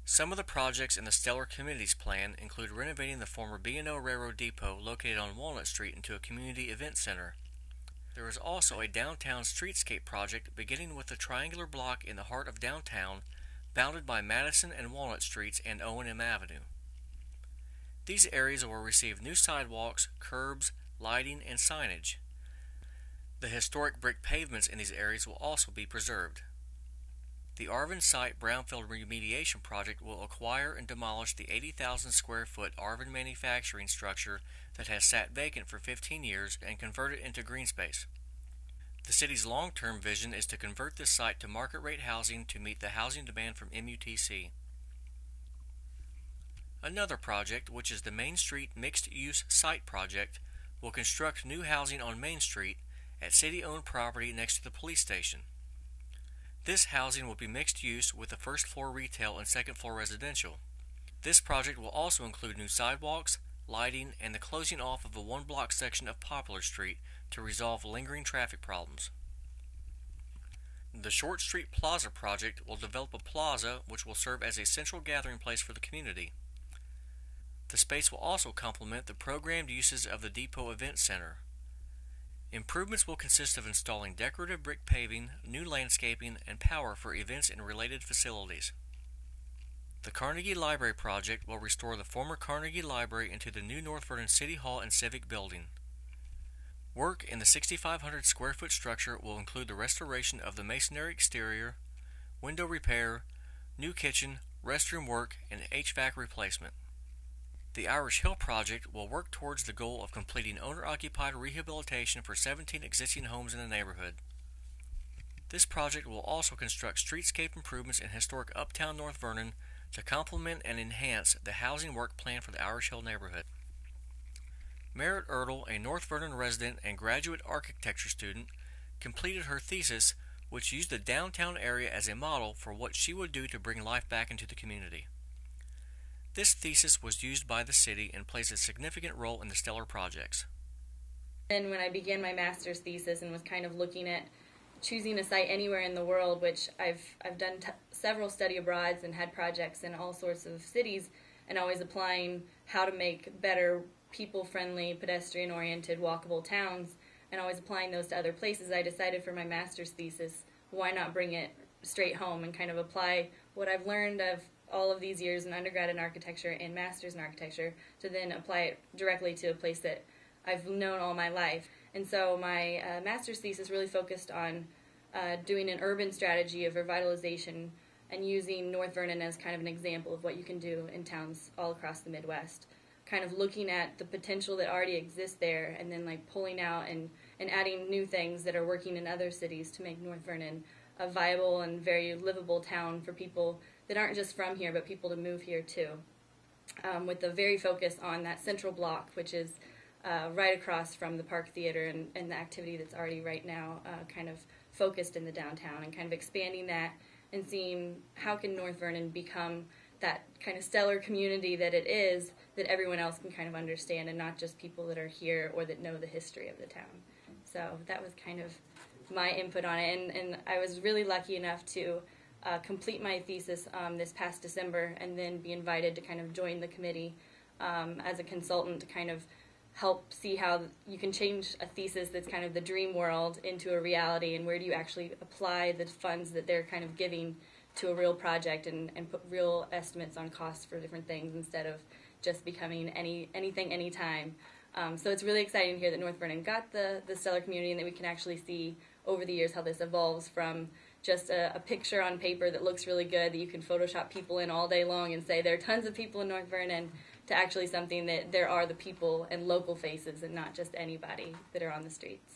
Some of the projects in the Stellar Communities Plan include renovating the former B&O Railroad Depot located on Walnut Street into a community event center. There is also a downtown streetscape project beginning with a triangular block in the heart of downtown, bounded by Madison and Walnut Streets and O&M Avenue. These areas will receive new sidewalks, curbs, lighting, and signage. The historic brick pavements in these areas will also be preserved. The Arvin Site Brownfield Remediation Project will acquire and demolish the 80,000 square foot Arvin manufacturing structure that has sat vacant for 15 years and convert it into green space. The city's long-term vision is to convert this site to market rate housing to meet the housing demand from MUTC. Another project, which is the Main Street Mixed Use Site Project, will construct new housing on Main Street at city-owned property next to the police station. This housing will be mixed use with the first floor retail and second floor residential. This project will also include new sidewalks, lighting, and the closing off of a one-block section of Poplar Street to resolve lingering traffic problems. The Short Street Plaza project will develop a plaza which will serve as a central gathering place for the community. The space will also complement the programmed uses of the Depot Event Center. Improvements will consist of installing decorative brick paving, new landscaping, and power for events and related facilities. The Carnegie Library project will restore the former Carnegie Library into the new North Vernon City Hall and Civic Building. Work in the 6,500 square foot structure will include the restoration of the masonry exterior, window repair, new kitchen, restroom work, and HVAC replacement. The Irish Hill project will work towards the goal of completing owner-occupied rehabilitation for 17 existing homes in the neighborhood. This project will also construct streetscape improvements in historic uptown North Vernon to complement and enhance the housing work plan for the Irish Hill neighborhood. Merritt Ertl, a North Vernon resident and graduate architecture student, completed her thesis, which used the downtown area as a model for what she would do to bring life back into the community. This thesis was used by the city and plays a significant role in the Stellar projects. And when I began my master's thesis and was kind of looking at choosing a site anywhere in the world, which I've done several study abroads and had projects in all sorts of cities, and always applying how to make better people-friendly, pedestrian-oriented, walkable towns, and always applying those to other places, I decided for my master's thesis, why not bring it straight home and kind of apply what I've learned of all of these years in undergrad in architecture and master's in architecture to then apply it directly to a place that I've known all my life. And so my master's thesis really focused on doing an urban strategy of revitalization and using North Vernon as kind of an example of what you can do in towns all across the Midwest. Kind of looking at the potential that already exists there and then like pulling out and adding new things that are working in other cities to make North Vernon a viable and very livable town for people that aren't just from here, but people to move here too, with a very focus on that central block, which is right across from the Park Theater and the activity that's already right now kind of focused in the downtown, and kind of expanding that and seeing how can North Vernon become that kind of stellar community that it is, that everyone else can kind of understand, and not just people that are here or that know the history of the town. So that was kind of my input on it, and I was really lucky enough to complete my thesis this past December, and then be invited to kind of join the committee as a consultant to kind of help see how you can change a thesis that's kind of the dream world into a reality, and where do you actually apply the funds that they're kind of giving to a real project, and put real estimates on costs for different things instead of just becoming anything anytime. So it's really exciting to hear that North Vernon got the stellar community, and that we can actually see over the years how this evolves from just a picture on paper that looks really good that you can Photoshop people in all day long and say there are tons of people in North Vernon, to actually something that there are the people and local faces and not just anybody that are on the streets.